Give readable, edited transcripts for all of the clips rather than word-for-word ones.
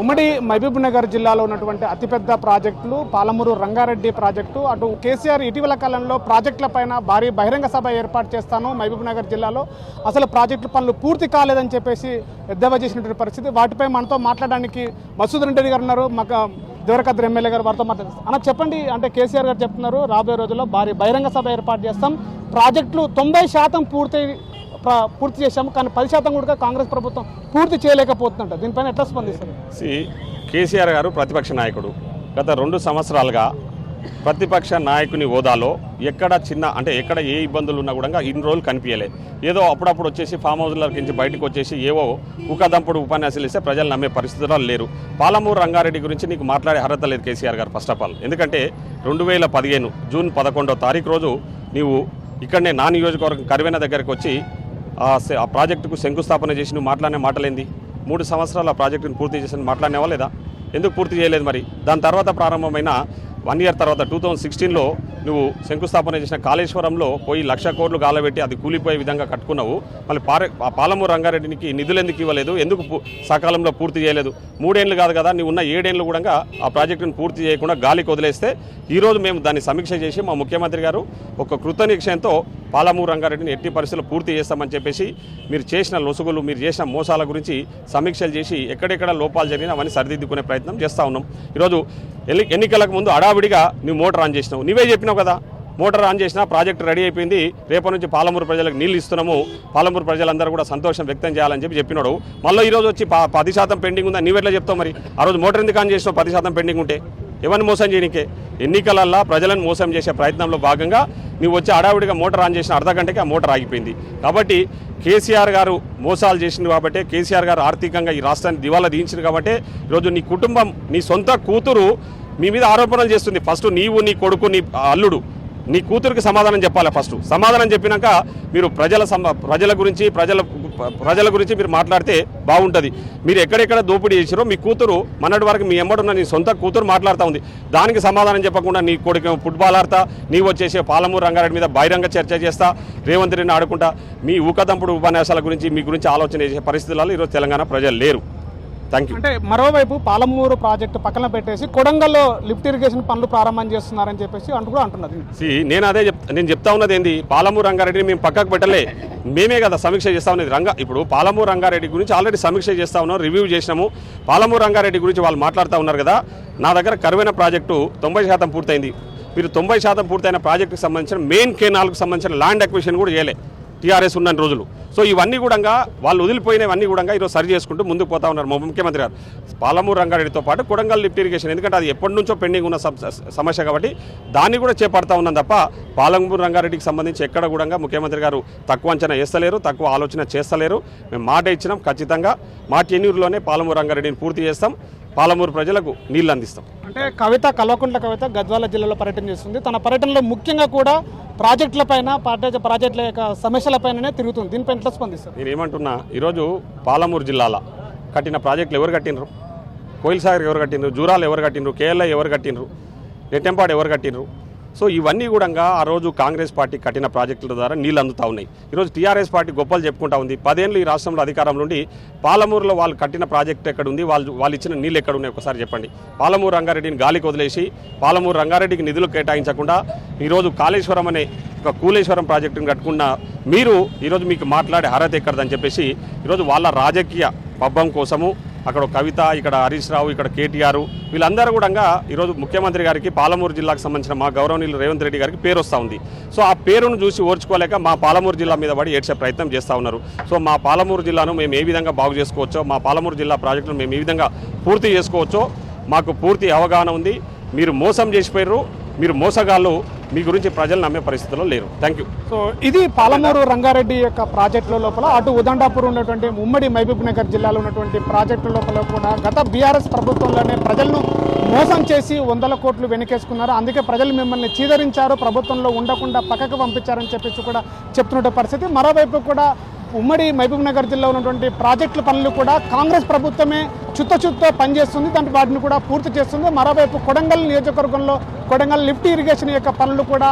ఉమ్మడి మహబూబ్నగర్ జిల్లాలో ఉన్నటువంటి అతిపెద్ద ప్రాజెక్టులు పాలమూరు రంగారెడ్డి ప్రాజెక్టు. అటు కేసీఆర్ ఇటీవల కాలంలో ప్రాజెక్టులపైన భారీ బహిరంగ సభ ఏర్పాటు చేస్తాను మహబూబ్నగర్ జిల్లాలో, అసలు ప్రాజెక్టుల పనులు పూర్తి కాలేదని చెప్పేసి ఎద్దేవా చేసినటువంటి పరిస్థితి. వాటిపై మనతో మాట్లాడడానికి మసూదన్ రెడ్డి గారు ఉన్నారు, మాకు దేవరకద్ర ఎమ్మెల్యే గారు, వారితో మాట్లాడుతారు. అన్న చెప్పండి, అంటే కేసీఆర్ గారు చెప్తున్నారు రాబోయే రోజుల్లో భారీ బహిరంగ సభ ఏర్పాటు చేస్తాం, ప్రాజెక్టులు 90% పూర్తి చేశాము, కానీ 10% కూడా కాంగ్రెస్ ప్రభుత్వం పూర్తి చేయలేకపోతుందంట. దీనిపైన ఎట్లా స్పందిస్తారు? కేసీఆర్ గారు ప్రతిపక్ష నాయకుడు. గత 2 సంవత్సరాలుగా ప్రతిపక్ష నాయకుని హోదాలో ఎక్కడ ఎక్కడ ఏ ఇబ్బందులు ఉన్నా కూడా ఇన్ని రోజులు కనిపించలే. ఏదో అప్పుడప్పుడు వచ్చేసి ఫామ్ హౌస్లకి నుంచి బయటకు వచ్చేసి ఏవో ఊకదంపుడు ఉపన్యాసాలు ఇస్తే ప్రజలు నమ్మే పరిస్థితుల్లో లేరు. పాలమూరు రంగారెడ్డి గురించి నీకు మాట్లాడే అర్హత లేదు కేసీఆర్ గారు ఫస్ట్ ఆఫ్ ఆల్. ఎందుకంటే 2015 జూన్ 11వ తారీఖు రోజు నీవు ఇక్కడనే నా నియోజకవర్గం కరివెన దగ్గరకు వచ్చి ఆ ప్రాజెక్టుకు శంకుస్థాపన చేసి నువ్వు మాట్లాడిన మాటలేంది? 3 సంవత్సరాలు ఆ ప్రాజెక్టును పూర్తి చేసి మాట్లాడినేవా లేదా? ఎందుకు పూర్తి చేయలేదు? మరి దాని తర్వాత ప్రారంభమైన 1 ఇయర్ తర్వాత 2016లో నువ్వు శంకుస్థాపన చేసిన కాళేశ్వరంలో పోయి 1,00,000 కోట్లు గాలబెట్టి అది కూలిపోయే విధంగా కట్టుకున్నావు. మళ్ళీ పాలమూరు రంగారెడ్డికి నిధులు ఎందుకు ఇవ్వలేదు? ఎందుకు సకాలంలో పూర్తి చేయలేదు? 3 ఏళ్ళు కాదు కదా, నీవు ఉన్న 7 ఏళ్ళు కూడా ఆ ప్రాజెక్టును పూర్తి చేయకుండా గాలికి వదిలేస్తే ఈరోజు మేము దాన్ని సమీక్ష చేసి మా ముఖ్యమంత్రి గారు ఒక కృతనిశ్చయంతో పాలమూరు రంగారెడ్డిని ఎట్టి పరిస్థితుల్లో పూర్తి చేస్తామని చెప్పేసి మీరు చేసిన లొసుగులు, మీరు చేసిన మోసాల గురించి సమీక్షలు చేసి ఎక్కడెక్కడ లోపాలు జరిగినా అవన్నీ సరిదిద్దుకునే ప్రయత్నం చేస్తూ ఉన్నాం. ఈరోజు ఎన్నికలకు ముందు అడావిడిగా నువ్వు మోటార్ ఆన్ చేసినావు. నువ్వే చెప్పినావు కదా, మోటార్ ఆన్ చేసినా ప్రాజెక్టు రెడీ అయిపోయింది, రేపటి నుంచి పాలమూరు ప్రజలకు నీళ్ళు ఇస్తున్నాము, పాలమూరు ప్రజలందరూ కూడా సంతోషం వ్యక్తం చేయాలని చెప్పినాడు. మళ్ళీ ఈరోజు వచ్చి 10% పెండింగ్ ఉందా? నీవెట్లా చెప్తావు? మరి ఆ రోజు మోటార్ ఎందుకు ఆన్ చేసినావు 10% పెండింగ్ ఉంటే? ఎవరిని మోసం చేయనికే? ఎన్నికలల్లా ప్రజలను మోసం చేసే ప్రయత్నంలో భాగంగా నువ్వు వచ్చి అడావిడిగా మోటార్ ఆన్ చేసిన అర్ధ గంటకి ఆ మోటార్ ఆగిపోయింది. కాబట్టి కేసీఆర్ గారు మోసాలు చేసింది కాబట్టి, కేసీఆర్ గారు ఆర్థికంగా ఈ రాష్ట్రాన్ని దివాలా తీయించింది కాబట్టి ఈరోజు నీ కుటుంబం, నీ సొంత కూతురు మీ మీద ఆరోపణలు చేస్తుంది. ఫస్ట్ నీవు, నీ కొడుకు, నీ అల్లుడు, నీ కూతురికి సమాధానం చెప్పాలి. ఫస్ట్ సమాధానం చెప్పినాక మీరు ప్రజల గురించి మీరు మాట్లాడితే బాగుంటుంది. మీరు ఎక్కడెక్కడ దోపిడీ చేసారో మీ కూతురు మొన్నటి వరకు మీ ఎమ్మడున్న నీ సొంత కూతురు మాట్లాడుతూ ఉంది. దానికి సమాధానం చెప్పకుండా నీ కొడుకు ఫుట్బాల్ ఆడతా, నీవు వచ్చేసి పాలమూరు రంగారెడ్డి మీద బహిరంగ చర్చ చేస్తా, రేవంత్ రెడ్డిని ఆడుకుంటా మీ ఊకదంపుడు ఉపన్యాసాల గురించి మీ గురించి ఆలోచన చేసే పరిస్థితులలో ఈరోజు తెలంగాణ ప్రజలు లేరు. అంటే మరోవైపు పాలమూరు ప్రాజెక్టు పక్కన పెట్టేసి కొడంగల్లో లిఫ్ట్ ఇరిగేషన్ పనులు ప్రారంభం చేస్తున్నారని చెప్పేసి కూడా అంటున్నది. నేను చెప్తా ఉన్నది ఏంది, పాలమూరు రంగారెడ్డిని మేము పక్కకు పెట్టలే, మేమే కదా సమీక్ష చేస్తా ఉన్నది. ఇప్పుడు పాలమూరు రంగారెడ్డి గురించి ఆల్రెడీ సమీక్ష చేస్తా ఉన్నాం, రివ్యూ చేసినాము. పాలమూరు రంగారెడ్డి గురించి వాళ్ళు మాట్లాడుతూ ఉన్నారు కదా. నా దగ్గర కరువైన ప్రాజెక్టు 90% పూర్తయింది. మీరు 90% పూర్తయిన ప్రాజెక్టుకు సంబంధించిన మెయిన్ కెనాల్కు సంబంధించిన ల్యాండ్ అక్విజిషన్ కూడా చేయలే టీఆర్ఎస్ ఉన్న రోజులు. సో ఇవన్నీ కూడా వాళ్ళు వదిలిపోయినవన్నీ కూడా ఈరోజు సరి చేసుకుంటూ ముందుకు పోతా ఉన్నారు మా ముఖ్యమంత్రి గారు. పాలమూరు రంగారెడ్డితో పాటు కొడంగల్ లిఫ్ట్ ఇరిగేషన్, ఎందుకంటే అది ఎప్పటి నుంచో పెండింగ్ ఉన్న సమస్య కాబట్టి దాన్ని కూడా చేపడతా ఉన్నాం తప్ప పాలమూరు రంగారెడ్డికి సంబంధించి ఎక్కడ కూడా ముఖ్యమంత్రి గారు తక్కువ అంచనా వేస్తలేరు, తక్కువ ఆలోచన చేస్తలేరు. మేము మాట ఇచ్చినాం, ఖచ్చితంగా మా టెన్యూర్లోనే పాలమూరు రంగారెడ్డిని పూర్తి చేస్తాం, పాలమూరు ప్రజలకు నీళ్లు అందిస్తాం. అంటే కల్వకుంట్ల కవిత గద్వాల జిల్లాలో పర్యటన చేస్తుంది. తన పర్యటనలో ముఖ్యంగా కూడా ప్రాజెక్టులపైన, ప్రాజెక్టుల యొక్క సమస్యలపైననే తిరుగుతుంది. దీనిపైన ఎట్లా స్పందిస్తారు? నేను ఏమంటున్నా, ఈరోజు పాలమూరు జిల్లాలో కట్టిన ప్రాజెక్టులు ఎవరు కట్టినరు? కోయిల్ సాగర్ ఎవరు కట్టినరు? జూరాలు ఎవరు కట్టినరు? కేఎల్ఐ ఎవరు కట్టినరు? నెట్టెంపాడు ఎవరు కట్టినరు? సో ఇవన్నీ కూడా ఆ రోజు కాంగ్రెస్ పార్టీ కట్టిన ప్రాజెక్టుల ద్వారా నీళ్ళు అందుతూ ఉన్నాయి. ఈరోజు టీఆర్ఎస్ పార్టీ గొప్పలు చెప్పుకుంటా ఉంది. 10 ఏళ్ళు ఈ రాష్ట్రంలో అధికారంలో ఉండి పాలమూరులో వాళ్ళు కట్టిన ప్రాజెక్టు ఎక్కడ ఉంది, వాళ్ళు ఇచ్చిన నీళ్ళు ఎక్కడ ఉన్నాయి ఒకసారి చెప్పండి. పాలమూరు రంగారెడ్డిని గాలికి వదిలేసి పాలమూరు రంగారెడ్డికి నిధులు కేటాయించకుండా ఈరోజు కాళేశ్వరం అనే ఒక కూలేశ్వరం ప్రాజెక్టును కట్టుకున్న మీరు ఈరోజు మీకు మాట్లాడే అర్హత ఎక్కడదని చెప్పేసి ఈరోజు వాళ్ళ రాజకీయ పబ్బం కోసము అక్కడ కవిత, ఇక్కడ హరీష్ రావు, ఇక్కడ కేటీఆర్ వీళ్ళందరూ కూడా ఈరోజు ముఖ్యమంత్రి గారికి పాలమూరు జిల్లాకు సంబంధించిన మా గౌరవనీయులు రేవంత్ రెడ్డి గారికి పేరు వస్తూ ఉంది. సో ఆ పేరును చూసి ఓర్చుకోలేక మా పాలమూరు జిల్లా మీద పడి ఏడ్చే ప్రయత్నం చేస్తూ ఉన్నారు. సో మా పాలమూరు జిల్లాను మేము ఏ విధంగా బాగు చేసుకోవచ్చో, మా పాలమూరు జిల్లా ప్రాజెక్టును మేము ఏ విధంగా పూర్తి చేసుకోవచ్చో మాకు పూర్తి అవగాహన ఉంది. మీరు మోసం చేసిపోయారు, మీరు మోసగాళ్ళు, మీ గురించి ప్రజలు నమ్మే పరిస్థితుల్లో లేరు. Thank you. సో ఇది పాలమూరు రంగారెడ్డి యొక్క ప్రాజెక్టుల లోపల, అటు ఉదండాపూర్ ఉన్నటువంటి ఉమ్మడి మహబూబ్నగర్ జిల్లాలో ఉన్నటువంటి ప్రాజెక్టుల లోపల కూడా గత బీఆర్ఎస్ ప్రభుత్వంలోనే ప్రజలను మోసం చేసి 100 కోట్లు వెనకేసుకున్నారు. అందుకే ప్రజలు మిమ్మల్ని చీదరించారు, ప్రభుత్వంలో ఉండకుండా పక్కకు పంపించారని చెప్పేసి కూడా చెప్తున్న పరిస్థితి. మరోవైపు కూడా ఉమ్మడి మహబూబ్నగర్ జిల్లా ఉన్నటువంటి ప్రాజెక్టుల పనులు కూడా కాంగ్రెస్ ప్రభుత్వమే చుత్త పనిచేస్తుంది, దాంట్లో వాటిని కూడా పూర్తి చేస్తుంది. మరోవైపు కొడంగల్ నియోజకవర్గంలో కొడంగల్ లిఫ్ట్ ఇరిగేషన్ యొక్క పనులు కూడా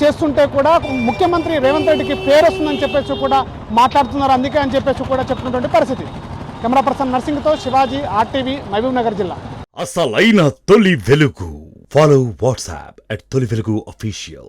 చేస్తుంటే కూడా ముఖ్యమంత్రి రేవంత్ రెడ్డికి పేరు వస్తుందని చెప్పేసి కూడా మాట్లాడుతున్నారు. అందుకే అని చెప్పేసి కూడా చెప్తున్నటువంటి పరిస్థితి. కెమెరా పర్సన్ నర్సింగ్తో శివాజీ, RTV, మహబూబ్ నగర్ జిల్లా. అసలైన తొలి వెలుగు. ఫాలో వాట్సాప్ @తొలి వెలుగు official.